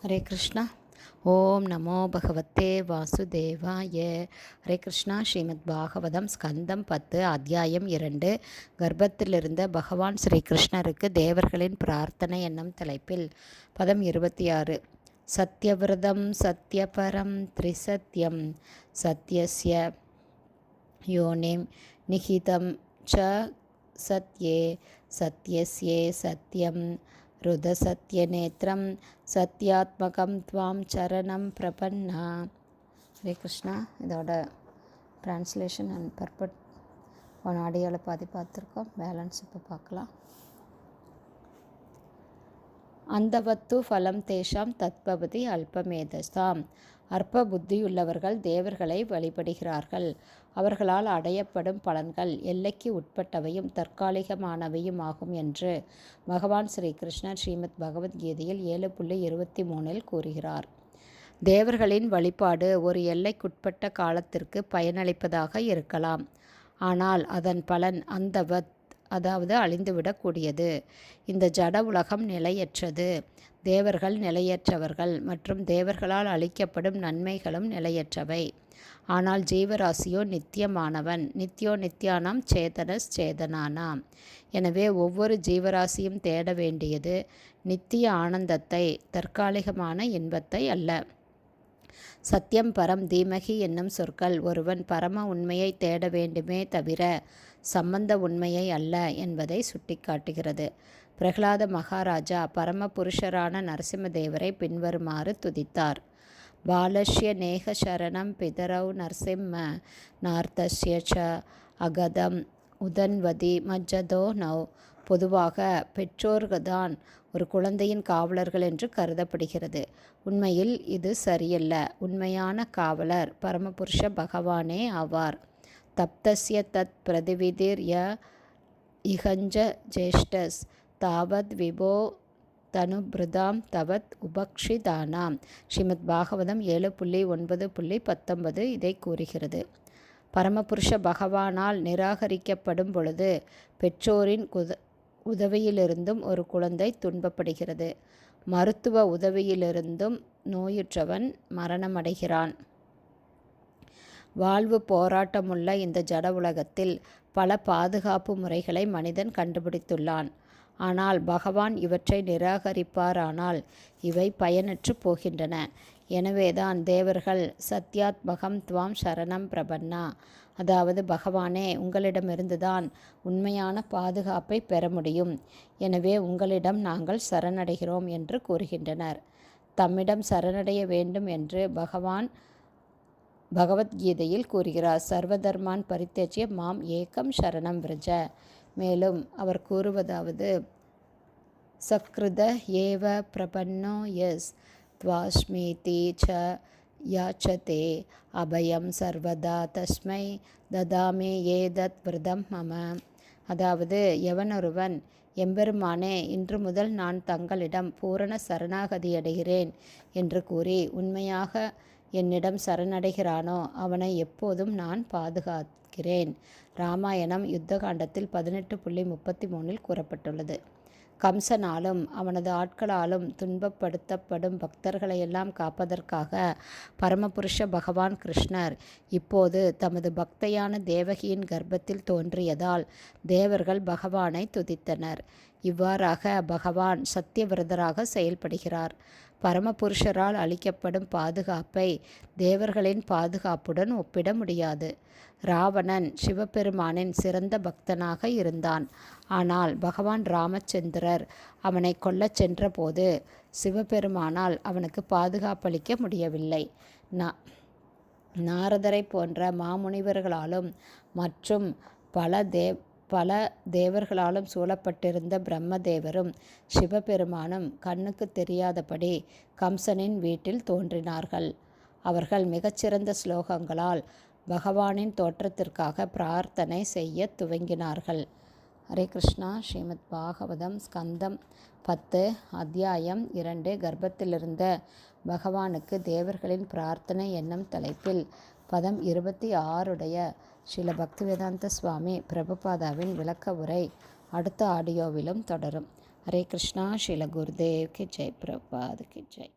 ஹரே கிருஷ்ணா. ஓம் நமோ பகவத்தே வாசுதேவாய. ஹரே கிருஷ்ணா. ஸ்ரீமத் பாகவதம் ஸ்கந்தம் 10 அத்தியாயம் 2 கர்ப்பத்திலிருந்த பகவான் ஸ்ரீகிருஷ்ணருக்கு தேவர்களின் பிரார்த்தனை என்னும் தலைப்பில் பதம் 26. சத்யவிரதம் சத்யபரம் த்ரிசத்யம் சத்யஸ்ய யோனிம் நிஹிதம் ச சத்யே சத்யஸ்யே சத்யம் ருதசத்யநேத்திரம் சத்யாத்மகம் துவாம் சரணம் பிரபன்னா. ஹரே கிருஷ்ணா. இதோட ட்ரான்ஸ்லேஷன் அண்ட் பர்பட் போன ஆடியோவில் பாதி பார்த்துருக்கோம். பேலன்ஸ் இப்போ பார்க்கலாம். அந்தவத்து ஃபலம் தேஷாம் தத்பவதி அல்பமேதசாம். அற்ப புத்தியுள்ளவர்கள் தேவர்களை வழிபடுகிறார்கள். அவர்களால் அடையப்படும் பலன்கள் எல்லைக்கு உட்பட்டவையும் தற்காலிகமானவையும் ஆகும் என்று பகவான் ஸ்ரீகிருஷ்ணர் ஸ்ரீமத் பகவத்கீதையில் 7.23 கூறுகிறார். தேவர்களின் வழிபாடு ஒரு எல்லைக்குட்பட்ட காலத்திற்கு பயனளிப்பதாக இருக்கலாம். ஆனால் அதன் பலன் அந்தவத், அதாவது அழிந்துவிடக்கூடியது. இந்த ஜட உலகம் நிலையற்றது. தேவர்கள் நிலையற்றவர்கள் மற்றும் தேவர்களால் அளிக்கப்படும் நன்மைகளும் நிலையற்றவை. ஆனால் ஜீவராசியோ நித்தியமானவன். நித்யோ நித்யானாம் சேதனஸ் சேதனானாம். எனவே ஒவ்வொரு ஜீவராசியும் தேட வேண்டியது நித்திய ஆனந்தத்தை, தற்காலிகமான இன்பத்தை அல்ல. சத்தியம் பரம் தீமகி என்னும் சொற்கள் ஒருவன் பரம உண்மையை தேட வேண்டுமே தவிர சம்பந்த உண்மையை அல்ல என்பதை சுட்டிக்காட்டுகிறது. பிரகலாத மகாராஜா பரம புருஷரான நரசிம்மதேவரை பின்வருமாறு துதித்தார். பாலஷ்ய நேக சரணம் பிதரௌ நரசிம்ம நார்த்தஸ்ய ச அகதம் உதன்வதி மஜ்ஜதோ நௌ. பொதுவாக பெற்றோர்தான் ஒரு குழந்தையின் காவலர்கள் என்று கருதப்படுகிறது. உண்மையில் இது சரியல்ல. உண்மையான காவலர் பரமபுருஷ பகவானே ஆவார். தப்தஸ்ய தத் பிரதிவிதிர் ய இகஞ்ச ஜேஷ்டஸ் தாவத் விபோ தனுபிருதாம் தவத் உபக்ஷிதானாம். ஸ்ரீமத் பாகவதம் 7.9.19 இதை கூறுகிறது. பரமபுருஷ பகவானால் நிராகரிக்கப்படும் பொழுது பெற்றோரின் உதவியிலிருந்தும் ஒரு குழந்தை துன்பப்படுகிறது. மருத்துவ உதவியிலிருந்தும் நோயுற்றவன் மரணமடைகிறான். வாழ்வு போராட்டமுள்ள இந்த ஜட உலகத்தில் பல பாதுகாப்பு முறைகளை மனிதன் கண்டுபிடித்துள்ளான். ஆனால் பகவான் இவற்றை நிராகரிப்பாரானால் இவை பயனற்று போகின்றன. எனவேதான் தேவர்கள் சத்யாத்மகம் துவாம் சரணம் பிரபன்னா, அதாவது பகவானே, உங்களிடமிருந்துதான் உண்மையான பாதுகாப்பை பெற முடியும். எனவே உங்களிடம் நாங்கள் சரணடைகிறோம் என்று கூறுகின்றனர். தம்மிடம் சரணடைய வேண்டும் என்று பகவான் பகவத்கீதையில் கூறுகிறார். சர்வதர்மான் பரித்யஜ்ய மாம் ஏகம் சரணம் விரஜ. மேலும் அவர் கூறுவதாவது, சக்ருத ஏவ பிரபன்னோ யஸ் த்வாஸ்மீதி ச யாச்சதே அபயம் சர்வதா தஸ்மை ததாமே ஏதத் விரதம் மம. அதாவது எவனொருவன் எம்பெருமானே, இன்று முதல் நான் தங்களிடம் பூரண சரணாகதியடைகிறேன் என்று கூறி உண்மையாக என்னிடம் சரணடைகிறானோ அவனை எப்போதும் நான் பாதுகாக்கிறேன். ராமாயணம் யுத்தகாண்டத்தில் 18.33 கூறப்பட்டுள்ளது. கம்சனாலும் அவனது ஆட்களாலும் துன்பப்படுத்தப்படும் பக்தர்களையெல்லாம் காப்பதற்காக பரமபுருஷ பகவான் கிருஷ்ணர் இப்போது தமது பக்தையான தேவகியின் கர்ப்பத்தில் தோன்றியதால் தேவர்கள் பகவானை துதித்தனர். இவ்வாறாக பகவான் சத்தியவிரதராக செயல்படுகிறார். பரமபுருஷரால் அளிக்கப்படும் பாதுகாப்பை தேவர்களின் பாதுகாப்புடன் ஒப்பிட முடியாது. ராவணன் சிவபெருமானின் சிறந்த பக்தனாக இருந்தான். ஆனால் பகவான் ராமச்சந்திரர் அவனை கொல்லச் சென்றபோது சிவபெருமானால் அவனுக்கு பாதுகாப்பளிக்க முடியவில்லை. நாரதரை போன்ற மாமுனிவர்களாலும் மற்றும் பல தேவர்களாலும் சூழப்பட்டிருந்த பிரம்மதேவரும் சிவபெருமானும் கண்ணுக்கு தெரியாதபடி கம்சனின் வீட்டில் தோன்றினார்கள். அவர்கள் மிகச்சிறந்த ஸ்லோகங்களால் பகவானின் தோற்றத்திற்காக பிரார்த்தனை செய்ய துவங்கினார்கள். ஹரே கிருஷ்ணா. ஸ்ரீமத் பாகவதம் ஸ்கந்தம் 10 அத்தியாயம் 2 கர்ப்பத்திலிருந்த பகவானுக்கு தேவர்களின் பிரார்த்தனை என்னும் தலைப்பில் பதம் 26 ஸ்ரீல பக்திவேதாந்த சுவாமி பிரபுபாதாவின் விளக்க உரை அடுத்த ஆடியோவிலும் தொடரும். ஹரே கிருஷ்ணா. ஸ்ரீல குருதேவ் கி ஜெய். பிரபுபாத் கி ஜெய்.